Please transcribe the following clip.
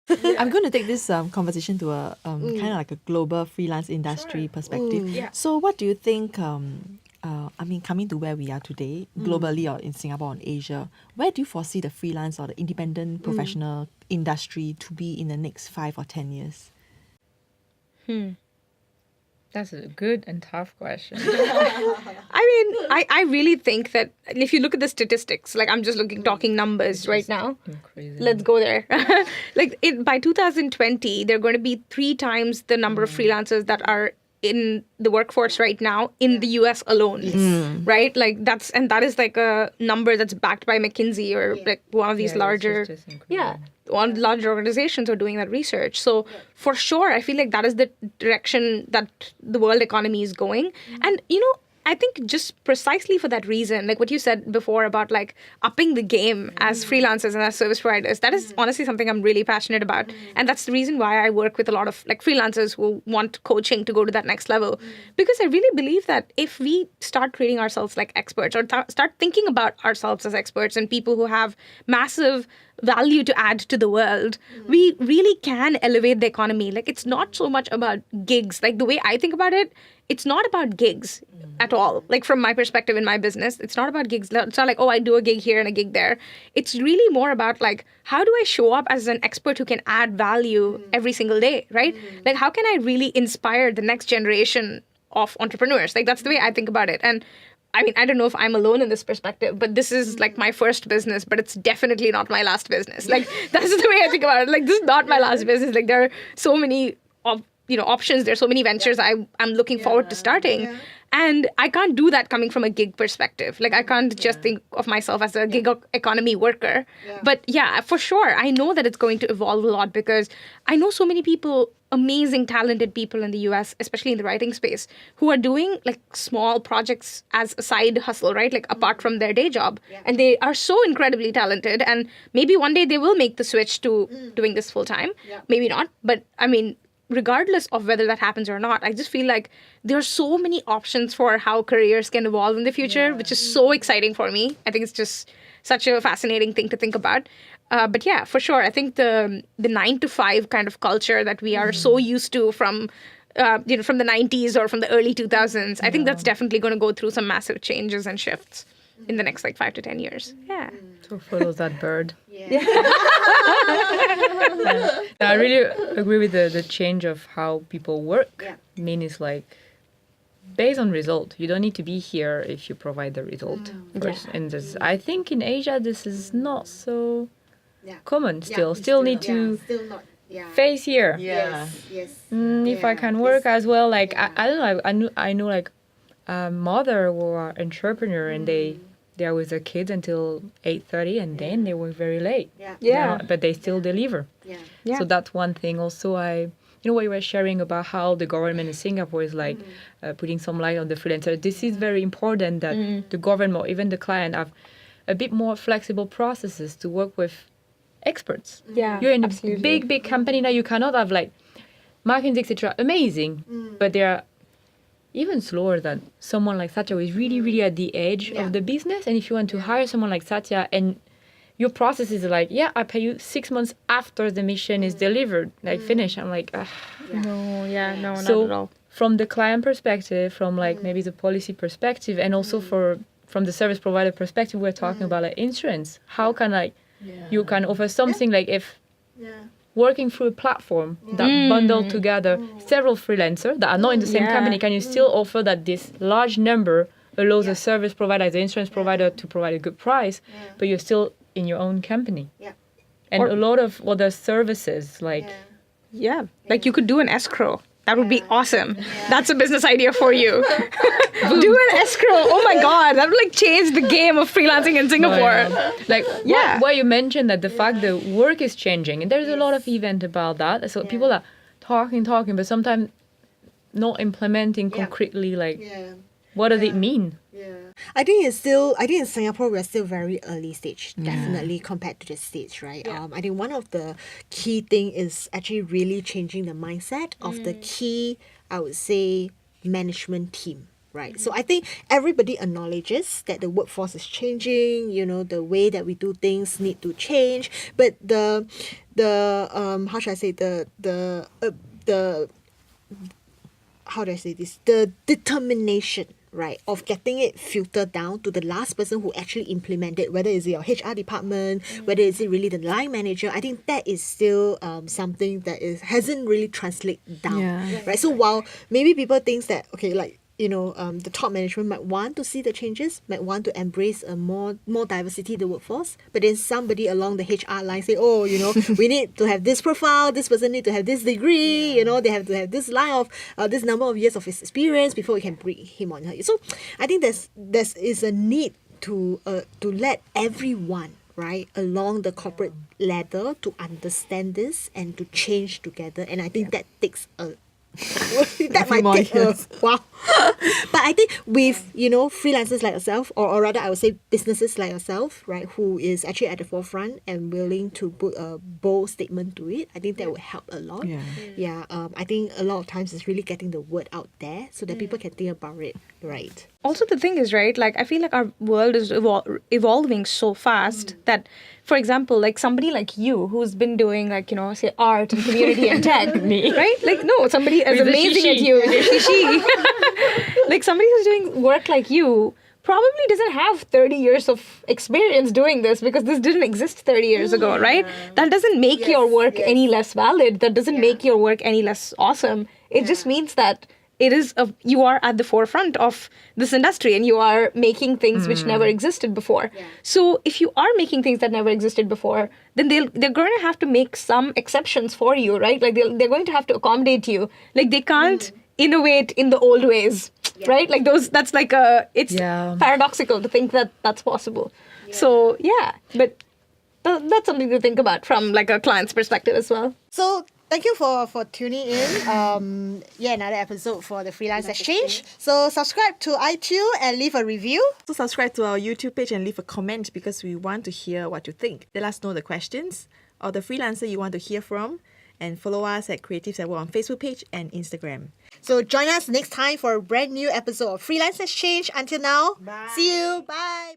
I'm going to take this conversation to a kind of like a global freelance industry perspective. So what do you think, coming to where we are today, globally or in Singapore or in Asia, where do you foresee the freelance or the independent professional industry to be in the next 5 or 10 years? That's a good and tough question. I really think that if you look at the statistics, like I'm just talking numbers right now. Crazy. Let's go there. By 2020, there are going to be 3 times the number of freelancers that are in the workforce right now in the US alone, right? That is like a number that's backed by McKinsey or like one of these larger, one of the larger organizations are doing that research. So for sure, I feel like that is the direction that the world economy is going. And, I think just precisely for that reason, like what you said before about like upping the game as freelancers and as service providers, that is honestly something I'm really passionate about. And that's the reason why I work with a lot of like freelancers who want coaching to go to that next level. Because I really believe that if we start treating ourselves like experts or start thinking about ourselves as experts and people who have massive value to add to the world, we really can elevate the economy. Like it's not so much about gigs. Like the way I think about it, it's not about gigs at all. Like from my perspective in my business, it's not about gigs. It's not like, oh, I do a gig here and a gig there. It's really more about like, how do I show up as an expert who can add value every single day, right? Like how can I really inspire the next generation of entrepreneurs? Like that's the way I think about it. And I mean, I don't know if I'm alone in this perspective, but this is like my first business, but it's definitely not my last business. Like that's the way I think about it. Like this is not my last business. Like there are so many options. There's so many ventures I'm looking forward to starting. And I can't do that coming from a gig perspective. Like I can't just think of myself as a gig economy worker. But yeah, for sure, I know that it's going to evolve a lot because I know so many people, amazing, talented people in the US, especially in the writing space, who are doing like small projects as a side hustle, right? Like apart from their day job. And they are so incredibly talented. And maybe one day they will make the switch to doing this full time. Maybe not. But I mean, regardless of whether that happens or not, I just feel like there are so many options for how careers can evolve in the future, which is so exciting for me. I think it's just such a fascinating thing to think about. But yeah, for sure, I think the 9 to 5 kind of culture that we are so used to from from the 90s or from the early 2000s, I think that's definitely going to go through some massive changes and shifts in the next like 5 to 10 years. Yeah. So follow that bird. I really agree with the change of how people work. I mean, it's like based on result. You don't need to be here if you provide the result first. And I think in Asia this is not so common still. Still need to face here. If I can work as well, like I don't know. I know like a mother who are entrepreneur and they are with their kids until 8:30 and then they work very late. But they still deliver. So that's one thing. Also, what you were sharing about how the government in Singapore is like putting some light on the freelancer. This is very important that the government or even the client have a bit more flexible processes to work with experts. You're in a big company now. You cannot have like marketing, etc. Amazing, but they are even slower than someone like Satya who is really, really at the edge of the business. And if you want to hire someone like Satya and your process is like, I pay you 6 months after the mission is delivered, like finished. I'm like, No, not so at all. From the client perspective, from like maybe the policy perspective, and also from the service provider perspective, we're talking about like insurance. How can you can offer something like if working through a platform that bundle together several freelancers that are not in the same company, can you still offer that this large number allows a service provider, the insurance provider to provide a good price, but you're still in your own company. And a lot of other services like... Like you could do an escrow. That would be awesome. That's a business idea for you. Do an escrow. Oh my God. That would like change the game of freelancing in Singapore. Like where you mentioned that the fact that work is changing and there's a lot of event about that. So people are talking, but sometimes not implementing concretely like what does it mean? I think in Singapore we're still very early stage, definitely compared to the States, right? I think one of the key thing is actually really changing the mindset of the key, I would say, management team. right? So I think everybody acknowledges that the workforce is changing, the way that we do things need to change, but the how should I say, the how do I say this, the determination, right, of getting it filtered down to the last person who actually implemented, whether it's your HR department, whether it's really the line manager. I think that is still something that hasn't really translated down, right? So while maybe people think that, okay, like, the top management might want to see the changes, might want to embrace a more diversity in the workforce, but then somebody along the HR line say, oh, we need to have this profile, this person need to have this degree, they have to have this line of this number of years of experience before we can bring him on her. So I think there is a need to let everyone, right, along the corporate ladder to understand this and to change together. And I think that takes that might take a while. But I think with freelancers like yourself, or rather I would say businesses like yourself, right, who is actually at the forefront and willing to put a bold statement to it, I think that would help a lot. I think a lot of times it's really getting the word out there so that people can think about it, right? Also, the thing is, right, like I feel like our world is evolving so fast that, for example, like somebody like you who's been doing like, say art and community and tech, right? Like, no, somebody as amazing as you, like somebody who's doing work like you probably doesn't have 30 years of experience doing this because this didn't exist 30 years ago, right? That doesn't make your work any less valid. That doesn't make your work any less awesome. It just means that you are at the forefront of this industry and you are making things which never existed before. So if you are making things that never existed before, then they're going to have to make some exceptions for you, right? Like they're going to have to accommodate you. Like they can't innovate in the old ways, right? Like that's like it's paradoxical to think that that's possible. So but that's something to think about from like a client's perspective as well. So thank you for tuning in. Another episode for the Freelance Exchange. So subscribe to iTunes and leave a review. So subscribe to our YouTube page and leave a comment because we want to hear what you think. Let us know the questions or the freelancer you want to hear from, and follow us at CreativeesAtWork on Facebook page and Instagram. So join us next time for a brand new episode of Freelance Exchange. Until now, see you. Bye.